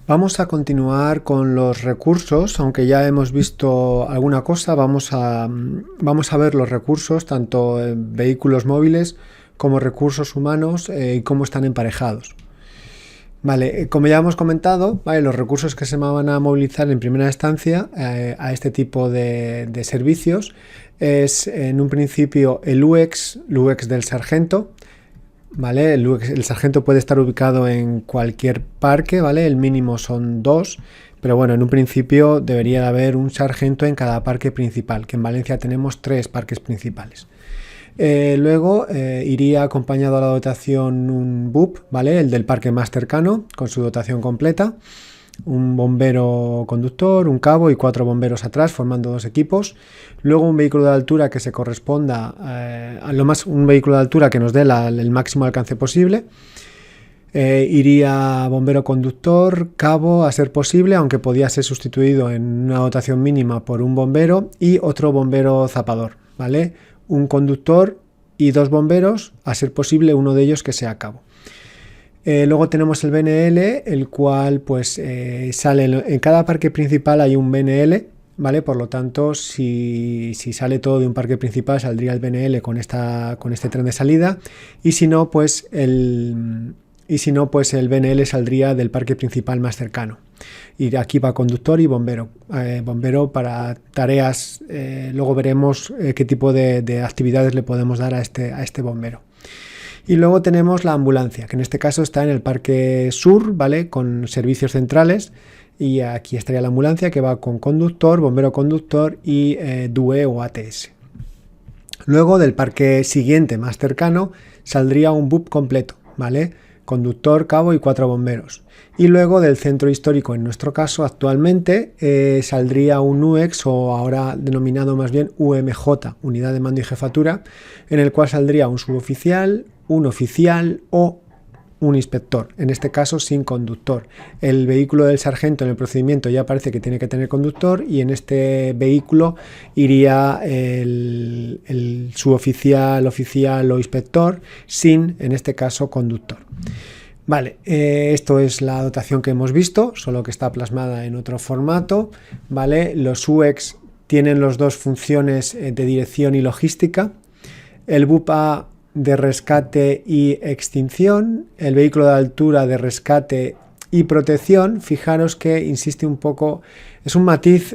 Vamos a continuar con los recursos, aunque ya hemos visto alguna cosa, vamos a ver los recursos, tanto en vehículos móviles como recursos humanos y cómo están emparejados. Vale, como ya hemos comentado, ¿vale? Los recursos que se van a movilizar en primera instancia a este tipo de servicios es en un principio el UX del sargento. ¿Vale? El sargento puede estar ubicado en cualquier parque, ¿vale? El mínimo son 2, pero bueno, en un principio debería de haber un sargento en cada parque principal, que en Valencia tenemos 3 parques principales. Luego iría acompañado a la dotación un BUP, ¿vale? El del parque más cercano, con su dotación completa. Un bombero conductor, un cabo y 4 bomberos atrás formando 2 equipos. Luego un vehículo de altura que se corresponda un vehículo de altura que nos dé el máximo alcance posible. Iría bombero conductor, cabo a ser posible, aunque podía ser sustituido en una dotación mínima por un bombero y otro bombero zapador, ¿vale? Un conductor y 2 bomberos, a ser posible uno de ellos que sea cabo. Luego tenemos el BNL, el cual pues sale en cada parque principal hay un BNL, ¿vale? Por lo tanto, si sale todo de un parque principal, saldría el BNL con este tren de salida, y si no, pues el BNL saldría del parque principal más cercano. Y aquí va conductor y bombero. Bombero para tareas, luego veremos qué tipo de actividades le podemos dar a este bombero. Y luego tenemos la ambulancia, que en este caso está en el Parque Sur, ¿vale? Con servicios centrales. Y aquí estaría la ambulancia, que va con conductor, bombero conductor y DUE o ATS. Luego del parque siguiente, más cercano, saldría un BUP completo, ¿vale? Conductor, cabo y 4 bomberos. Y luego del centro histórico, en nuestro caso actualmente, saldría un UX, o ahora denominado más bien UMJ, Unidad de Mando y Jefatura, en el cual saldría un suboficial, un oficial o un inspector, en este caso sin conductor. El vehículo del sargento en el procedimiento ya parece que tiene que tener conductor, y en este vehículo iría el suboficial, oficial o inspector sin, en este caso, conductor. Vale, esto es la dotación que hemos visto, solo que está plasmada en otro formato, ¿vale? Los UX tienen las 2 funciones de dirección y logística. El BUP A de rescate y extinción, el vehículo de altura de rescate y protección. Fijaros que insiste un poco, es un matiz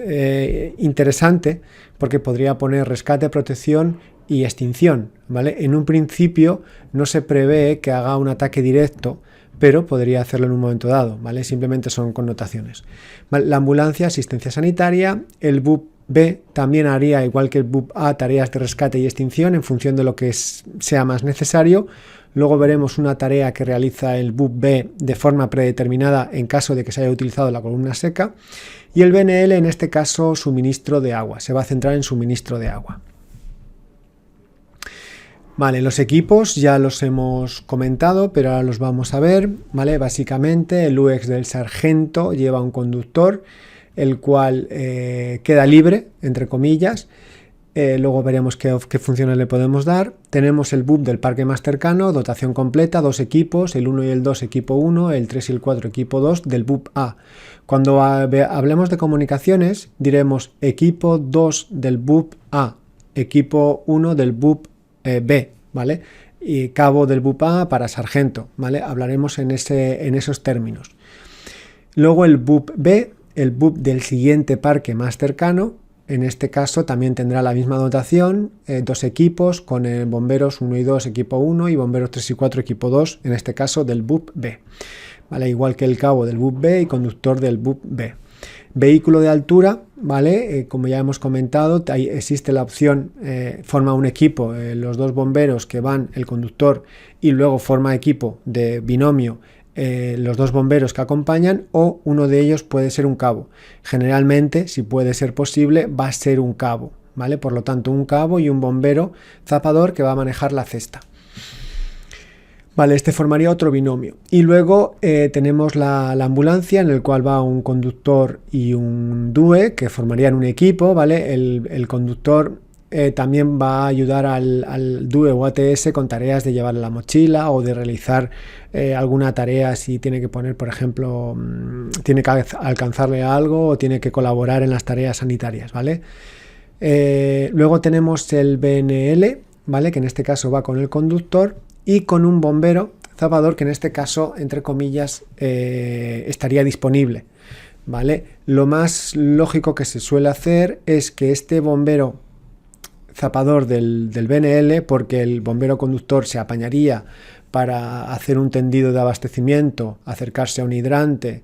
interesante, porque podría poner rescate, protección y extinción, ¿vale? En un principio no se prevé que haga un ataque directo, pero podría hacerlo en un momento dado, ¿vale? Simplemente son connotaciones. ¿Vale? La ambulancia, asistencia sanitaria. El BUP B también haría, igual que el BUP A, tareas de rescate y extinción en función de lo que sea más necesario. Luego veremos una tarea que realiza el BUP B de forma predeterminada en caso de que se haya utilizado la columna seca. Y el BNL, en este caso, suministro de agua. Se va a centrar en suministro de agua. Vale, los equipos ya los hemos comentado, pero ahora los vamos a ver, ¿vale? Básicamente el UX del sargento lleva un conductor, el cual queda libre, entre comillas. Luego veremos qué funciones le podemos dar. Tenemos el BUP del parque más cercano, dotación completa, 2 equipos, el 1 y el 2 equipo 1, el 3 y el 4 equipo 2 del BUP A. Cuando hablemos de comunicaciones, diremos equipo 2 del BUP A, equipo 1 del BUP B, ¿vale? Y cabo del BUP A para sargento, ¿vale? Hablaremos en esos términos. Luego el BUP B, el BUP del siguiente parque más cercano, en este caso también tendrá la misma dotación, 2 equipos con bomberos 1 y 2 equipo 1 y bomberos 3 y 4 equipo 2, en este caso del BUP B, ¿vale? Igual que el cabo del BUP B y conductor del BUP B. Vehículo de altura, ¿vale? Como ya hemos comentado, ahí existe la opción, forma un equipo, los 2 bomberos que van, el conductor, y luego forma equipo de binomio, los 2 bomberos que acompañan, o uno de ellos puede ser un cabo. Generalmente, si puede ser posible, va a ser un cabo, ¿vale? Por lo tanto, un cabo y un bombero zapador que va a manejar la cesta. Vale, este formaría otro binomio. Y luego tenemos la ambulancia, en el cual va un conductor y un DUE, que formarían un equipo, ¿vale? El conductor también va a ayudar al DUE o ATS con tareas de llevar la mochila o de realizar alguna tarea si tiene que poner, por ejemplo, tiene que alcanzarle algo o tiene que colaborar en las tareas sanitarias, ¿vale? Luego tenemos el BNL, ¿vale? Que en este caso va con el conductor y con un bombero zapador que en este caso, entre comillas, estaría disponible, ¿vale? Lo más lógico que se suele hacer es que este bombero zapador del BNL, porque el bombero conductor se apañaría para hacer un tendido de abastecimiento, acercarse a un hidrante,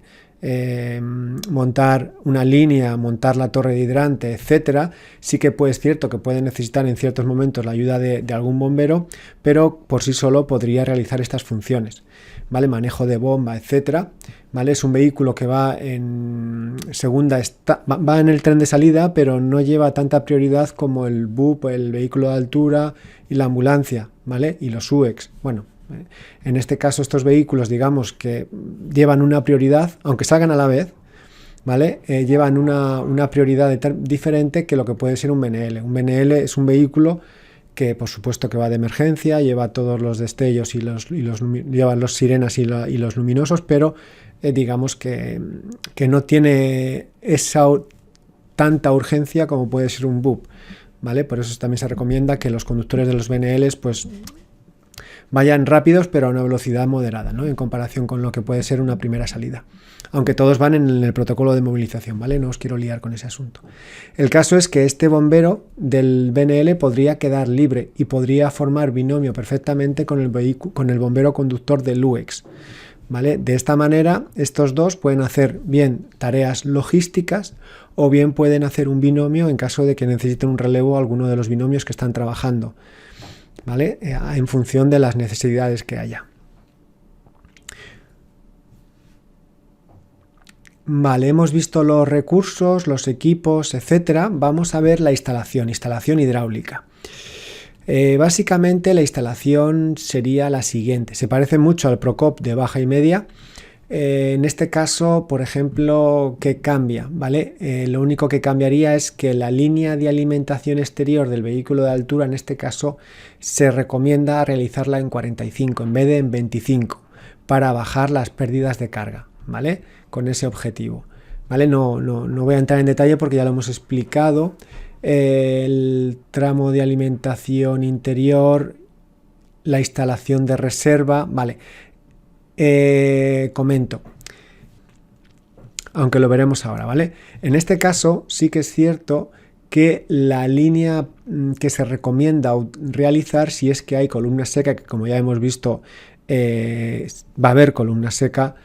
montar una línea, montar la torre de hidrante, etcétera. Sí que es cierto que puede necesitar en ciertos momentos la ayuda de algún bombero, pero por sí solo podría realizar estas funciones, ¿vale? Manejo de bomba, etcétera, ¿vale? Es un vehículo que va en segunda, va en el tren de salida, pero no lleva tanta prioridad como el BUP, el vehículo de altura y la ambulancia, ¿vale? Y los UEX. Bueno, en este caso estos vehículos, digamos que llevan una prioridad, aunque salgan a la vez, ¿vale? Llevan una prioridad diferente que lo que puede ser un BNL. Un BNL es un vehículo que por supuesto que va de emergencia, lleva todos los destellos y lleva los sirenas y los luminosos, pero digamos que no tiene tanta urgencia como puede ser un BUP, ¿vale? Por eso también se recomienda que los conductores de los BNLs pues vayan rápidos pero a una velocidad moderada, ¿no? En comparación con lo que puede ser una primera salida. Aunque todos van en el protocolo de movilización, ¿vale? No os quiero liar con ese asunto. El caso es que este bombero del BNL podría quedar libre y podría formar binomio perfectamente con el bombero conductor del UEX, ¿vale? De esta manera, estos dos pueden hacer bien tareas logísticas o bien pueden hacer un binomio en caso de que necesiten un relevo a alguno de los binomios que están trabajando, ¿vale? En función de las necesidades que haya. Vale, hemos visto los recursos, los equipos, etcétera. Vamos a ver la instalación hidráulica. Básicamente la instalación sería la siguiente. Se parece mucho al Procop de baja y media. En este caso, por ejemplo, ¿qué cambia? ¿Vale? Lo único que cambiaría es que la línea de alimentación exterior del vehículo de altura, en este caso, se recomienda realizarla en 45 en vez de en 25 para bajar las pérdidas de carga, ¿vale? Con ese objetivo, ¿vale? No voy a entrar en detalle porque ya lo hemos explicado. El tramo de alimentación interior, la instalación de reserva, ¿vale? Comento, aunque lo veremos ahora, ¿vale? En este caso sí que es cierto que la línea que se recomienda realizar, si es que hay columna seca, que como ya hemos visto va a haber columna seca,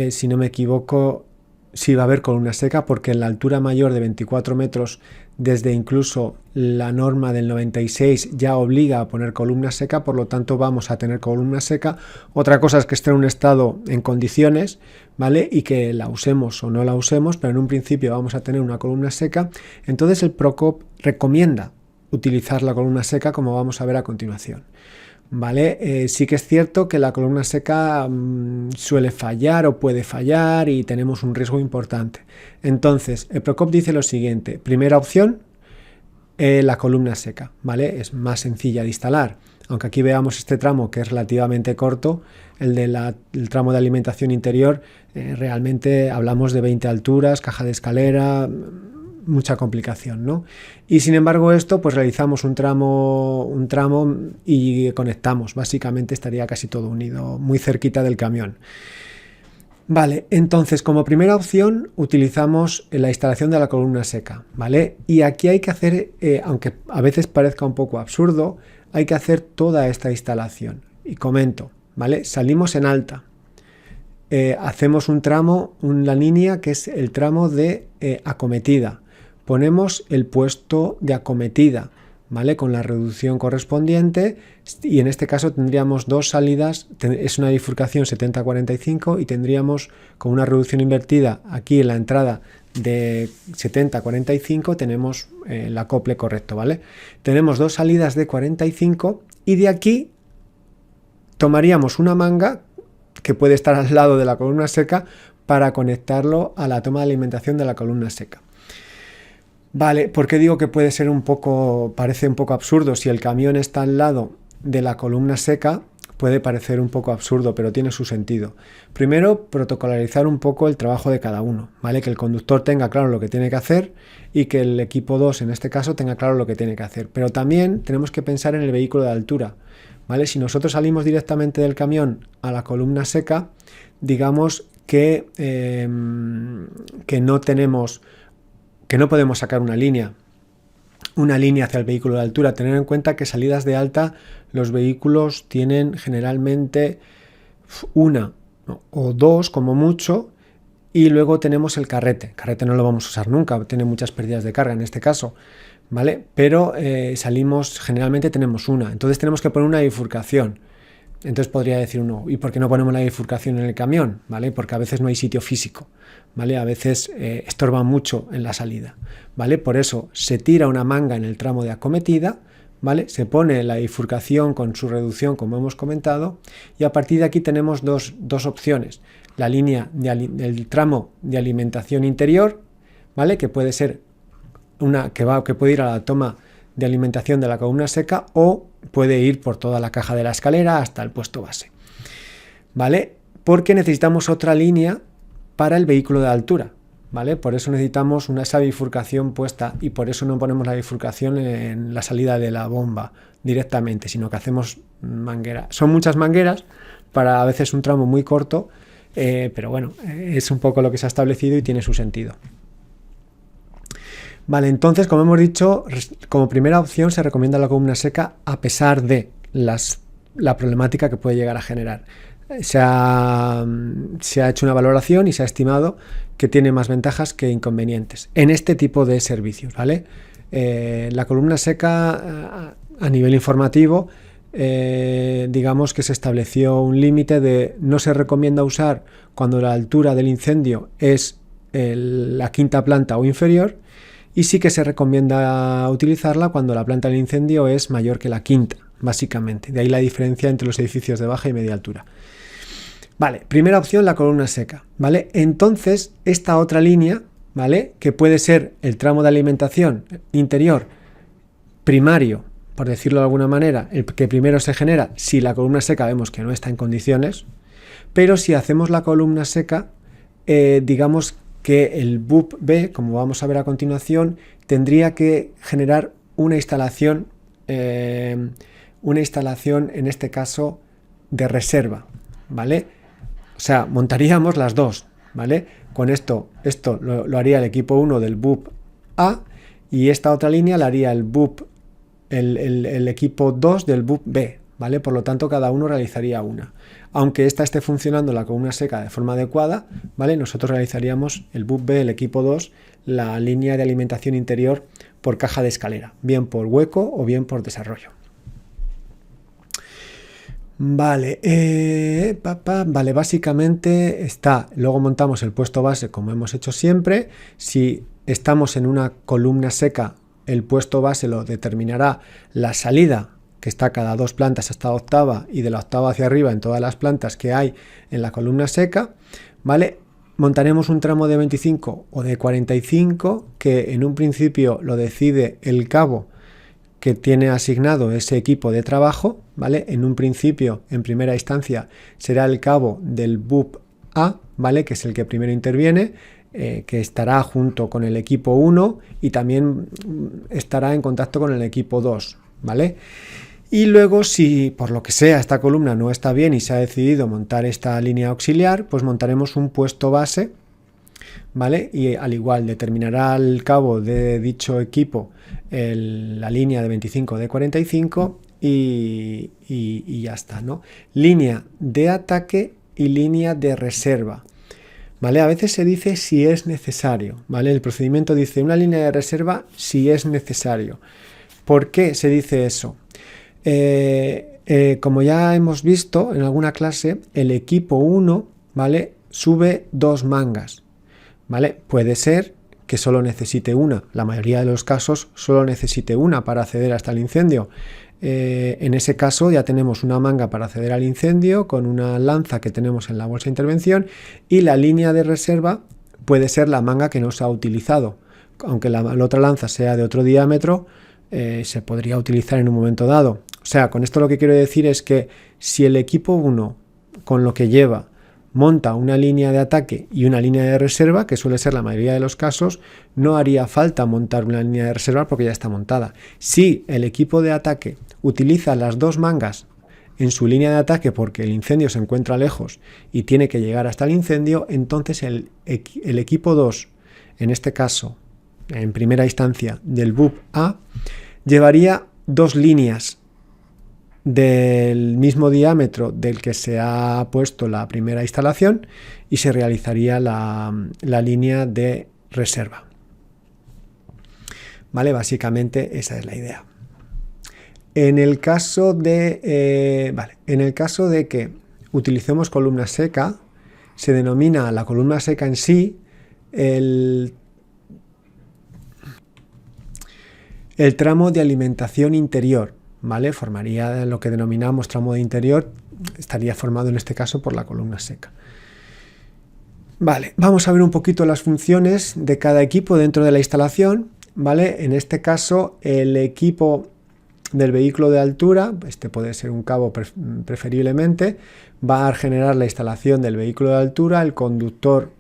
si no me equivoco, sí va a haber columna seca, porque en la altura mayor de 24 metros, desde incluso la norma del 96 ya obliga a poner columna seca, por lo tanto vamos a tener columna seca. Otra cosa es que esté en un estado en condiciones, ¿vale? Y que la usemos o no la usemos, pero en un principio vamos a tener una columna seca. Entonces el Procop recomienda utilizar la columna seca, como vamos a ver a continuación, ¿vale? Sí que es cierto que la columna seca suele fallar o puede fallar y tenemos un riesgo importante. Entonces, el Procop dice lo siguiente: primera opción, la columna seca, ¿vale? Es más sencilla de instalar. Aunque aquí veamos este tramo que es relativamente corto, el tramo de alimentación interior, realmente hablamos de 20 alturas, caja de escalera, mucha complicación, ¿no? Y sin embargo esto, pues realizamos un tramo y conectamos. Básicamente estaría casi todo unido, muy cerquita del camión. Vale, entonces como primera opción utilizamos la instalación de la columna seca, ¿vale? Y aquí hay que hacer, aunque a veces parezca un poco absurdo, hay que hacer toda esta instalación. Y comento, ¿vale? Salimos en alta. Hacemos un tramo, una línea que es el tramo de acometida. Ponemos el puesto de acometida, ¿vale? Con la reducción correspondiente, y en este caso tendríamos dos salidas, es una bifurcación 70-45 y tendríamos con una reducción invertida aquí en la entrada de 70-45 tenemos el acople correcto, ¿vale? Tenemos dos salidas de 45 y de aquí tomaríamos una manga que puede estar al lado de la columna seca para conectarlo a la toma de alimentación de la columna seca. Vale, ¿por qué digo que puede ser un poco, parece un poco absurdo? Si el camión está al lado de la columna seca, puede parecer un poco absurdo, pero tiene su sentido. Primero, protocolarizar un poco el trabajo de cada uno, ¿vale? Que el conductor tenga claro lo que tiene que hacer y que el equipo 2, en este caso, tenga claro lo que tiene que hacer. Pero también tenemos que pensar en el vehículo de altura, ¿vale? Si nosotros salimos directamente del camión a la columna seca, digamos que no podemos sacar una línea hacia el vehículo de altura. Tener en cuenta que salidas de alta los vehículos tienen generalmente una, ¿no?, o dos como mucho, y luego tenemos el carrete. El carrete no lo vamos a usar nunca, tiene muchas pérdidas de carga en este caso, ¿vale? Pero generalmente tenemos una, entonces tenemos que poner una bifurcación. Entonces podría decir uno, ¿y por qué no ponemos la bifurcación en el camión? ¿Vale? Porque a veces no hay sitio físico, ¿vale? A veces estorba mucho en la salida, ¿vale? Por eso se tira una manga en el tramo de acometida, ¿vale? Se pone la bifurcación con su reducción, como hemos comentado, y a partir de aquí tenemos dos opciones. La línea del tramo de alimentación interior, ¿vale? Que puede ser que puede ir a la toma de alimentación de la columna seca o puede ir por toda la caja de la escalera hasta el puesto base, ¿vale? Porque necesitamos otra línea para el vehículo de altura, ¿vale? Por eso necesitamos esa bifurcación puesta y por eso no ponemos la bifurcación en la salida de la bomba directamente, sino que hacemos manguera. Son muchas mangueras para a veces un tramo muy corto, pero bueno, es un poco lo que se ha establecido y tiene su sentido. Vale, entonces, como hemos dicho, como primera opción se recomienda la columna seca a pesar de la problemática que puede llegar a generar. Se ha hecho una valoración y se ha estimado que tiene más ventajas que inconvenientes en este tipo de servicios, ¿vale? La columna seca, a nivel informativo, digamos que se estableció un límite de no se recomienda usar cuando la altura del incendio es la quinta planta o inferior, y sí que se recomienda utilizarla cuando la planta del incendio es mayor que la quinta, básicamente. De ahí la diferencia entre los edificios de baja y media altura. Vale, primera opción, la columna seca, ¿vale? Entonces, esta otra línea, ¿vale?, que puede ser el tramo de alimentación interior primario, por decirlo de alguna manera, el que primero se genera si la columna seca vemos que no está en condiciones, pero si hacemos la columna seca, digamos que el BUP B, como vamos a ver a continuación, tendría que generar una instalación en este caso de reserva, ¿vale? O sea, montaríamos las dos, ¿vale? Con esto lo haría el equipo 1 del BUP A y esta otra línea la haría el BUP, el equipo 2 del BUP B, ¿vale? Por lo tanto, cada uno realizaría una. Aunque esta esté funcionando la columna seca de forma adecuada, ¿vale?, nosotros realizaríamos el BUP B, el equipo 2, la línea de alimentación interior por caja de escalera, bien por hueco o bien por desarrollo. Vale, vale, básicamente está, luego montamos el puesto base como hemos hecho siempre. Si estamos en una columna seca, el puesto base lo determinará la salida, que está cada dos plantas hasta octava, y de la octava hacia arriba en todas las plantas que hay en la columna seca, ¿vale? Montaremos un tramo de 25 o de 45 que en un principio lo decide el cabo que tiene asignado ese equipo de trabajo, ¿vale? En un principio, en primera instancia, será el cabo del BUP A, ¿vale?, que es el que primero interviene, que estará junto con el equipo 1 y también estará en contacto con el equipo 2, ¿vale? Y luego, si por lo que sea esta columna no está bien y se ha decidido montar esta línea auxiliar, pues montaremos un puesto base, ¿vale? Y al igual determinará el cabo de dicho equipo la línea de 25 de 45 y ya está, ¿no? Línea de ataque y línea de reserva, ¿vale? A veces se dice si es necesario, ¿vale? El procedimiento dice una línea de reserva si es necesario. ¿Por qué se dice eso? Como ya hemos visto en alguna clase, el equipo 1, ¿vale?, sube dos mangas, ¿vale? Puede ser que solo necesite una, la mayoría de los casos solo necesite una para acceder hasta el incendio. En ese caso ya tenemos una manga para acceder al incendio con una lanza que tenemos en la bolsa de intervención, y la línea de reserva puede ser la manga que no se ha utilizado. aunque la otra lanza sea de otro diámetro, se podría utilizar en un momento dado. O sea, con esto lo que quiero decir es que si el equipo 1, con lo que lleva, monta una línea de ataque y una línea de reserva, que suele ser la mayoría de los casos, no haría falta montar una línea de reserva porque ya está montada. Si el equipo de ataque utiliza las dos mangas en su línea de ataque porque el incendio se encuentra lejos y tiene que llegar hasta el incendio, entonces el equipo 2, en este caso, en primera instancia del BUP A, llevaría dos líneas del mismo diámetro del que se ha puesto la primera instalación y se realizaría la línea de reserva. ¿Vale? Básicamente esa es la idea. En el caso de que utilicemos columna seca, se denomina la columna seca en sí el tramo de alimentación interior, ¿vale? Formaría lo que denominamos tramo de interior, estaría formado en este caso por la columna seca. Vale, vamos a ver un poquito las funciones de cada equipo dentro de la instalación, ¿vale? En este caso, el equipo del vehículo de altura, este puede ser un cabo preferiblemente, va a generar la instalación del vehículo de altura, el conductor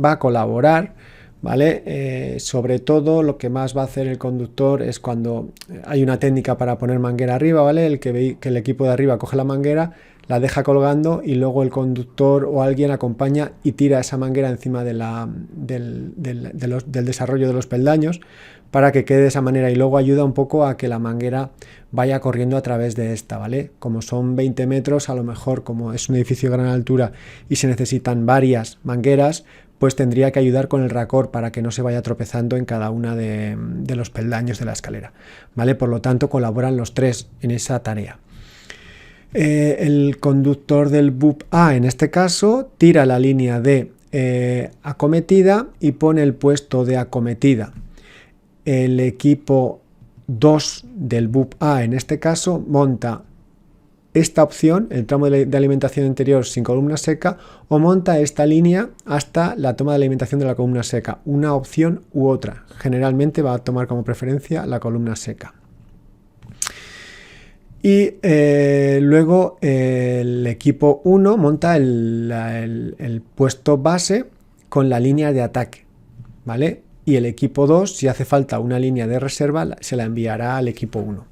va a colaborar, ¿vale? Sobre todo lo que más va a hacer el conductor es cuando hay una técnica para poner manguera arriba, ¿vale? Que el equipo de arriba coge la manguera, la deja colgando y luego el conductor o alguien acompaña y tira esa manguera encima del desarrollo de los peldaños para que quede de esa manera, y luego ayuda un poco a que la manguera vaya corriendo a través de esta, ¿vale? Como son 20 metros, a lo mejor como es un edificio de gran altura y se necesitan varias mangueras, pues tendría que ayudar con el racor para que no se vaya tropezando en cada una de los peldaños de la escalera, ¿vale? Por lo tanto, colaboran los tres en esa tarea. El conductor del BUP A, en este caso, tira la línea de acometida y pone el puesto de acometida. El equipo 2 del BUP A, en este caso, monta esta opción, el tramo de alimentación interior sin columna seca, o monta esta línea hasta la toma de alimentación de la columna seca, una opción u otra. Generalmente va a tomar como preferencia la columna seca. Y luego el equipo 1 monta el puesto base con la línea de ataque, ¿vale? Y el equipo 2, si hace falta una línea de reserva, se la enviará al equipo 1.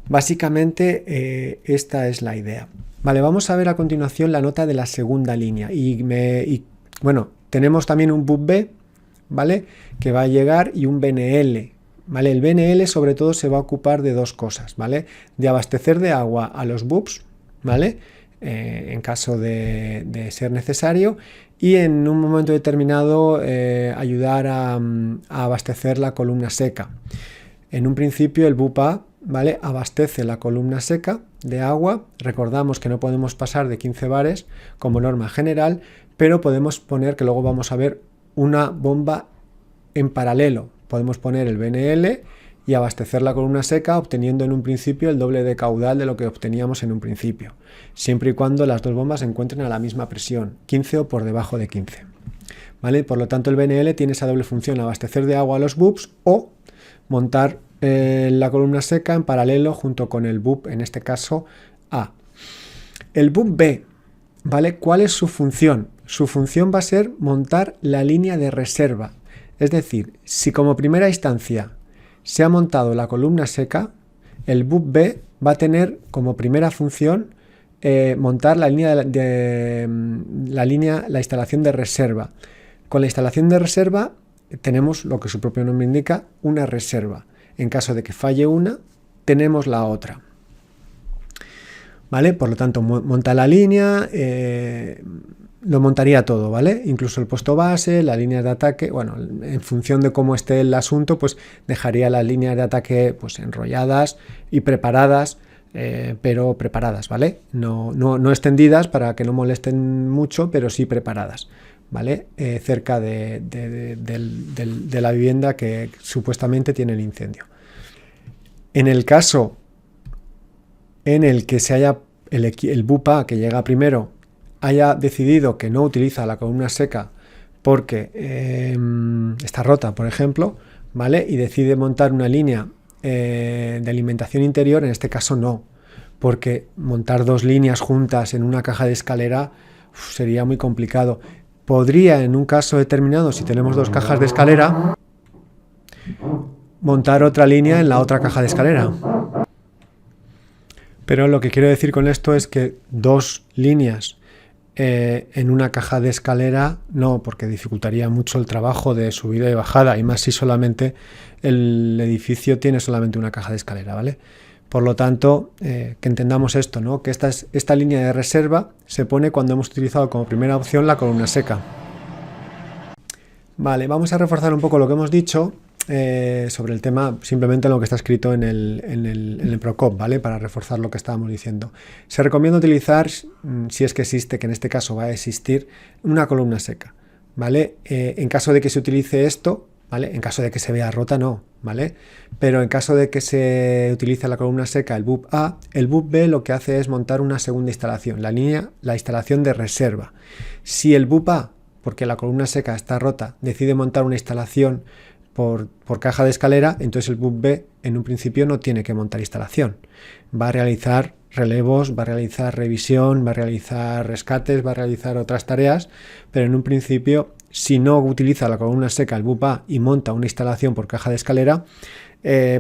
Básicamente esta es la idea. Vale, vamos a ver a continuación la nota de la segunda línea. Bueno, tenemos también un BUP B, ¿vale? Que va a llegar, y un BNL. ¿Vale? El BNL sobre todo se va a ocupar de dos cosas, ¿vale? De abastecer de agua a los BUPs, ¿vale? En caso de ser necesario, y en un momento determinado ayudar a abastecer la columna seca. En un principio el BUP A, ¿vale?, abastece la columna seca de agua. Recordamos que no podemos pasar de 15 bares como norma general, pero podemos poner, que luego vamos a ver, una bomba en paralelo. Podemos poner el BNL y abastecer la columna seca, obteniendo en un principio el doble de caudal de lo que obteníamos en un principio, siempre y cuando las dos bombas se encuentren a la misma presión, 15 o por debajo de 15. ¿Vale? Por lo tanto, el BNL tiene esa doble función: abastecer de agua a los BUPs o montar la columna seca en paralelo junto con el BUP, en este caso A. El BUP B, ¿vale? ¿Cuál es su función? Su función va a ser montar la línea de reserva. Es decir, si como primera instancia se ha montado la columna seca, el BUP B va a tener como primera función montar la instalación de reserva. Con la instalación de reserva tenemos lo que su propio nombre indica, una reserva. En caso de que falle una, tenemos la otra. ¿Vale? Por lo tanto, monta la línea, lo montaría todo, ¿vale? Incluso el puesto base, la línea de ataque. Bueno, en función de cómo esté el asunto, pues dejaría las líneas de ataque pues enrolladas y preparadas, pero preparadas, ¿vale? No extendidas para que no molesten mucho, pero sí preparadas, ¿vale? Cerca de la vivienda que supuestamente tiene el incendio. En el caso en el que el BUP A, que llega primero, haya decidido que no utiliza la columna seca porque está rota, por ejemplo, ¿vale? Y decide montar una línea de alimentación interior, en este caso no, porque montar dos líneas juntas en una caja de escalera sería muy complicado. Podría, en un caso determinado, si tenemos dos cajas de escalera, montar otra línea en la otra caja de escalera. Pero lo que quiero decir con esto es que dos líneas en una caja de escalera no, porque dificultaría mucho el trabajo de subida y bajada, y más si solamente el edificio tiene solamente una caja de escalera, ¿vale? Por lo tanto, que entendamos esto, ¿no? Que esta línea de reserva se pone cuando hemos utilizado como primera opción la columna seca. Vale, vamos a reforzar un poco lo que hemos dicho sobre el tema, simplemente lo que está escrito en el PROCOP, ¿vale? Para reforzar lo que estábamos diciendo. Se recomienda utilizar, si es que existe, que en este caso va a existir, una columna seca, ¿vale? En caso de que se utilice esto, ¿vale? En caso de que se vea rota, no, ¿vale? Pero en caso de que se utilice la columna seca, el BUP A, el BUP B lo que hace es montar una segunda instalación, la instalación de reserva. Si el BUP A, porque la columna seca está rota, decide montar una instalación por caja de escalera, entonces el BUP B en un principio no tiene que montar instalación. Va a realizar relevos, va a realizar revisión, va a realizar rescates, va a realizar otras tareas, pero en un principio, si no utiliza la columna seca, el BUP A, y monta una instalación por caja de escalera,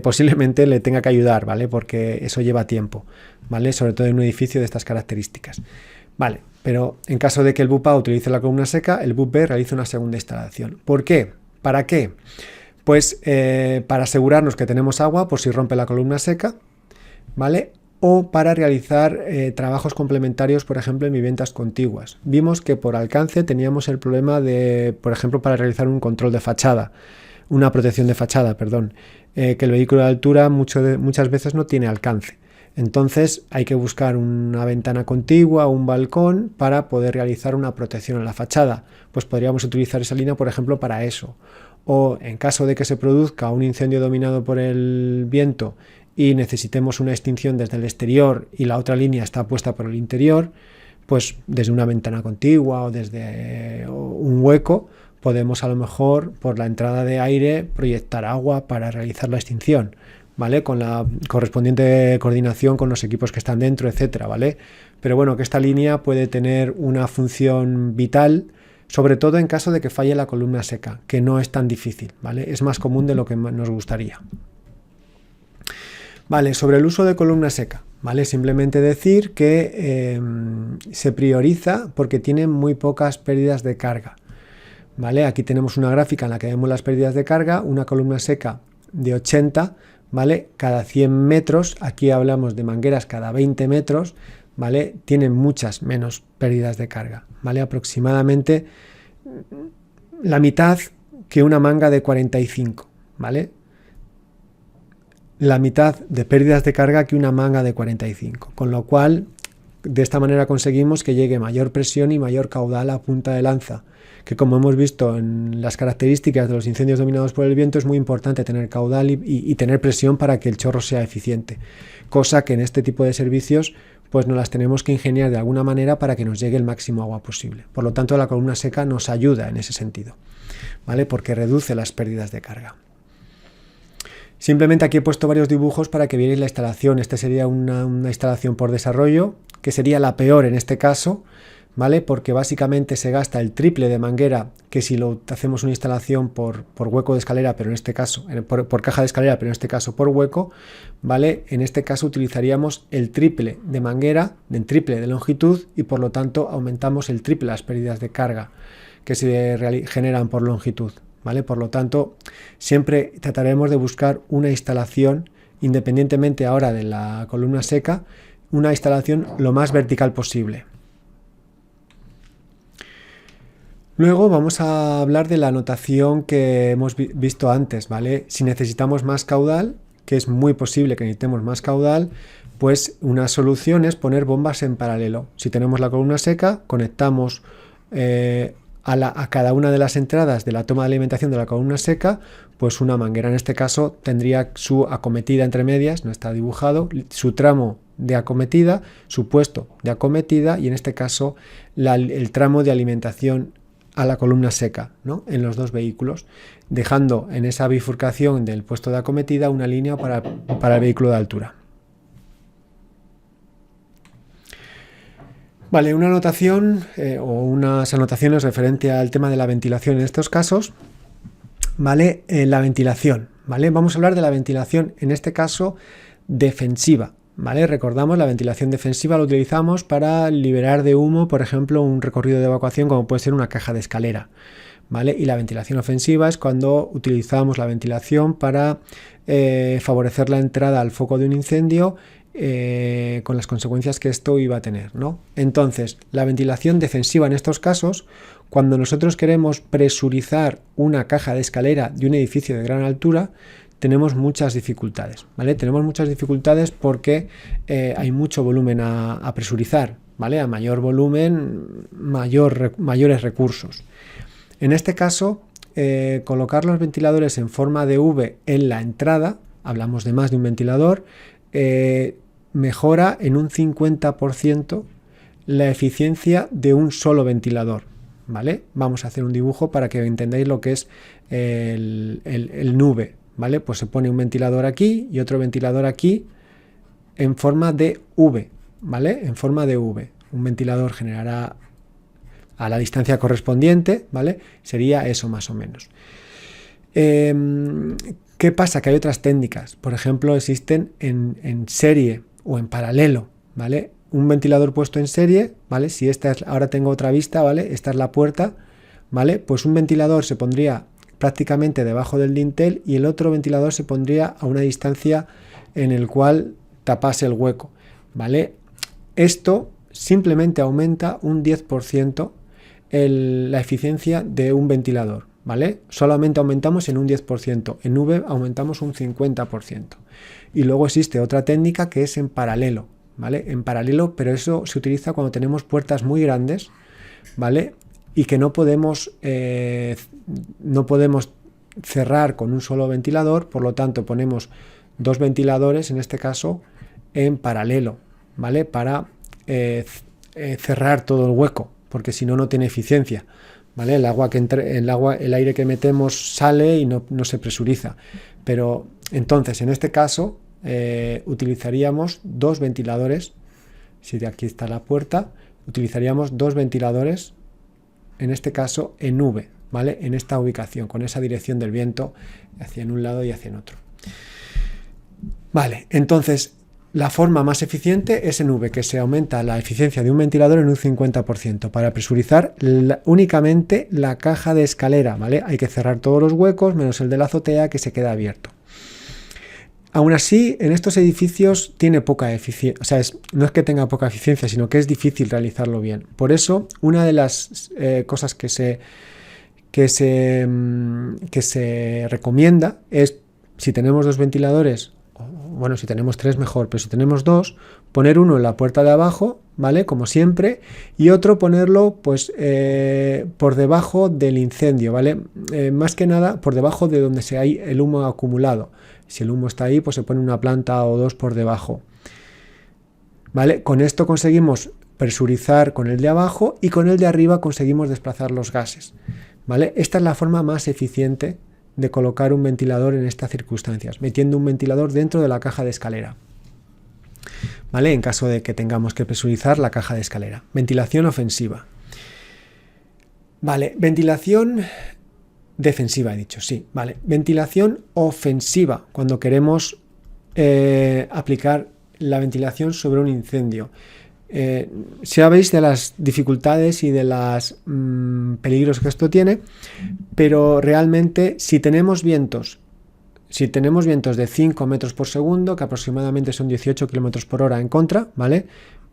posiblemente le tenga que ayudar, ¿vale? Porque eso lleva tiempo, ¿vale? Sobre todo en un edificio de estas características. Vale, pero en caso de que el BUP A utilice la columna seca, el BUP B realiza una segunda instalación. ¿Por qué? ¿Para qué? Pues para asegurarnos que tenemos agua por si rompe la columna seca, ¿vale? O para realizar trabajos complementarios, por ejemplo, en viviendas contiguas. Vimos que por alcance teníamos el problema de, por ejemplo, para realizar un control de fachada, una protección de fachada, perdón, que el vehículo de altura muchas veces no tiene alcance. Entonces hay que buscar una ventana contigua o un balcón para poder realizar una protección en la fachada. Pues podríamos utilizar esa línea, por ejemplo, para eso. O en caso de que se produzca un incendio dominado por el viento y necesitemos una extinción desde el exterior y la otra línea está puesta por el interior, pues desde una ventana contigua o desde un hueco podemos a lo mejor por la entrada de aire proyectar agua para realizar la extinción, ¿vale? Con la correspondiente coordinación con los equipos que están dentro, etcétera, ¿vale? Pero bueno, que esta línea puede tener una función vital, sobre todo en caso de que falle la columna seca, que no es tan difícil, ¿vale? Es más común de lo que nos gustaría. Vale, sobre el uso de columna seca, ¿vale? Simplemente decir que se prioriza porque tiene muy pocas pérdidas de carga, ¿vale? Aquí tenemos una gráfica en la que vemos las pérdidas de carga, una columna seca de 80, ¿vale? Cada 100 metros, aquí hablamos de mangueras cada 20 metros, ¿vale? Tienen muchas menos pérdidas de carga, ¿vale? Aproximadamente la mitad que una manga de 45, ¿vale? La mitad de pérdidas de carga que una manga de 45, con lo cual de esta manera conseguimos que llegue mayor presión y mayor caudal a punta de lanza, que como hemos visto en las características de los incendios dominados por el viento es muy importante tener caudal y tener presión para que el chorro sea eficiente, cosa que en este tipo de servicios pues nos las tenemos que ingeniar de alguna manera para que nos llegue el máximo agua posible. Por lo tanto, la columna seca nos ayuda en ese sentido, ¿vale? Porque reduce las pérdidas de carga. Simplemente aquí he puesto varios dibujos para que veáis la instalación. Este sería una instalación por desarrollo, que sería la peor en este caso, ¿vale? Porque básicamente se gasta el triple de manguera que si lo hacemos una instalación por hueco de escalera, pero en este caso, por caja de escalera, pero en este caso por hueco, ¿vale? En este caso utilizaríamos el triple de manguera, el triple de longitud y por lo tanto aumentamos el triple las pérdidas de carga que se generan por longitud, ¿vale? Por lo tanto, siempre trataremos de buscar una instalación, independientemente ahora de la columna seca, una instalación lo más vertical posible. Luego vamos a hablar de la anotación que hemos visto antes, ¿vale? Si necesitamos más caudal, que es muy posible que necesitemos más caudal, pues una solución es poner bombas en paralelo. Si tenemos la columna seca, conectamos a cada una de las entradas de la toma de alimentación de la columna seca, pues una manguera. En este caso tendría su acometida entre medias, no está dibujado, su tramo de acometida, su puesto de acometida y en este caso el tramo de alimentación a la columna seca, ¿no? En los dos vehículos, dejando en esa bifurcación del puesto de acometida una línea para el vehículo de altura. Vale, una anotación o unas anotaciones referente al tema de la ventilación en estos casos. Vale, la ventilación, ¿vale? Vamos a hablar de la ventilación, en este caso, defensiva, ¿vale? Recordamos, la ventilación defensiva la utilizamos para liberar de humo, por ejemplo, un recorrido de evacuación como puede ser una caja de escalera, ¿vale? Y la ventilación ofensiva es cuando utilizamos la ventilación para favorecer la entrada al foco de un incendio con las consecuencias que esto iba a tener, ¿no? Entonces, la ventilación defensiva en estos casos, cuando nosotros queremos presurizar una caja de escalera de un edificio de gran altura, tenemos muchas dificultades, ¿vale? Tenemos muchas dificultades porque hay mucho volumen a presurizar, ¿vale? A mayor volumen, mayores recursos. En este caso, colocar los ventiladores en forma de V en la entrada, hablamos de más de un ventilador, mejora en un 50% la eficiencia de un solo ventilador, ¿vale? Vamos a hacer un dibujo para que entendáis lo que es el nube, ¿vale? Pues se pone un ventilador aquí y otro ventilador aquí en forma de V, ¿vale? En forma de V. Un ventilador generará a la distancia correspondiente, ¿vale? Sería eso más o menos. ¿Qué pasa? Que hay otras técnicas. Por ejemplo, existen en serie o en paralelo, ¿vale? Un ventilador puesto en serie, ¿vale? Si esta es, ahora tengo otra vista, ¿vale? Esta es la puerta, ¿vale? Pues un ventilador se pondría prácticamente debajo del dintel y el otro ventilador se pondría a una distancia en el cual tapase el hueco, ¿vale? Esto simplemente aumenta un 10% la eficiencia de un ventilador, ¿vale? Solamente aumentamos en un 10%, en V aumentamos un 50%. Y luego existe otra técnica que es en paralelo, ¿vale? En paralelo, pero eso se utiliza cuando tenemos puertas muy grandes, ¿vale? Y que no podemos cerrar con un solo ventilador, por lo tanto ponemos dos ventiladores, en este caso, en paralelo, ¿vale? Para cerrar todo el hueco, porque si no, no tiene eficiencia, ¿vale? El aire que metemos sale y no se presuriza. Pero entonces, en este caso, utilizaríamos dos ventiladores. Si de aquí está la puerta, utilizaríamos dos ventiladores, en este caso en V, ¿vale? En esta ubicación, con esa dirección del viento hacia un lado y hacia el otro. Vale, entonces la forma más eficiente es en V, que se aumenta la eficiencia de un ventilador en un 50% para presurizar únicamente la caja de escalera, ¿vale? Hay que cerrar todos los huecos, menos el de la azotea, que se queda abierto. Aún así, en estos edificios tiene poca eficiencia, o sea, no es que tenga poca eficiencia, sino que es difícil realizarlo bien. Por eso, una de las cosas que se recomienda es, si tenemos dos ventiladores, bueno, si tenemos tres mejor, pero si tenemos dos, poner uno en la puerta de abajo, ¿vale? Como siempre, y otro ponerlo, pues, por debajo del incendio, ¿vale? Más que nada, por debajo de donde se hay el humo acumulado. Si el humo está ahí, pues se pone una planta o dos por debajo, ¿vale? Con esto conseguimos presurizar con el de abajo y con el de arriba conseguimos desplazar los gases, ¿vale? Esta es la forma más eficiente de colocar un ventilador en estas circunstancias, metiendo un ventilador dentro de la caja de escalera, ¿vale? En caso de que tengamos que presurizar la caja de escalera. Ventilación ofensiva. Vale, ventilación defensiva he dicho, sí, vale. Ventilación ofensiva, cuando queremos aplicar la ventilación sobre un incendio. Sabéis de las dificultades y de los peligros que esto tiene, pero realmente si tenemos vientos de 5 metros por segundo, que aproximadamente son 18 kilómetros por hora en contra, ¿vale?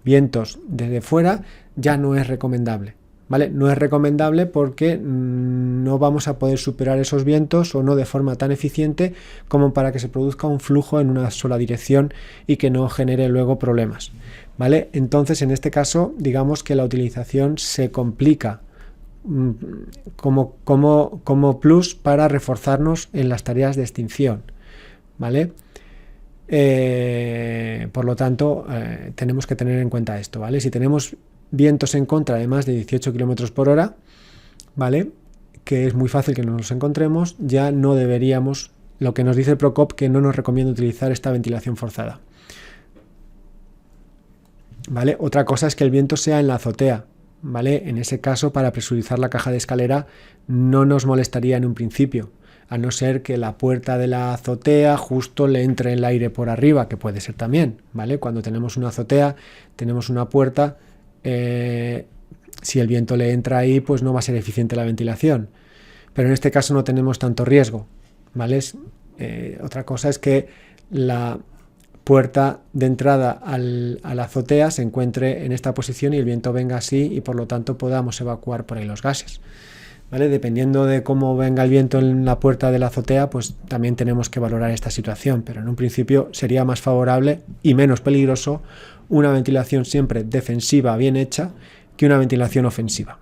Vientos desde fuera, ya no es recomendable, ¿vale? No es recomendable porque no vamos a poder superar esos vientos, o no de forma tan eficiente como para que se produzca un flujo en una sola dirección y que no genere luego problemas, ¿vale? Entonces, en este caso, digamos que la utilización se complica como plus para reforzarnos en las tareas de extinción, ¿vale? Por lo tanto, tenemos que tener en cuenta esto, ¿vale? Si tenemos vientos en contra de más de 18 km por hora, ¿vale? Que es muy fácil que no nos encontremos, ya no deberíamos, lo que nos dice Prokop, que no nos recomienda utilizar esta ventilación forzada. ¿Vale? Otra cosa es que el viento sea en la azotea, ¿vale? En ese caso, para presurizar la caja de escalera no nos molestaría en un principio, a no ser que la puerta de la azotea justo le entre el aire por arriba, que puede ser también, ¿vale? Cuando tenemos una azotea, tenemos una puerta, si el viento le entra ahí, pues no va a ser eficiente la ventilación. Pero en este caso no tenemos tanto riesgo, ¿vale? Otra cosa es que la puerta de entrada a la azotea se encuentre en esta posición y el viento venga así y por lo tanto podamos evacuar por ahí los gases, ¿vale? Dependiendo de cómo venga el viento en la puerta de la azotea, pues también tenemos que valorar esta situación, pero en un principio sería más favorable y menos peligroso una ventilación siempre defensiva bien hecha que una ventilación ofensiva.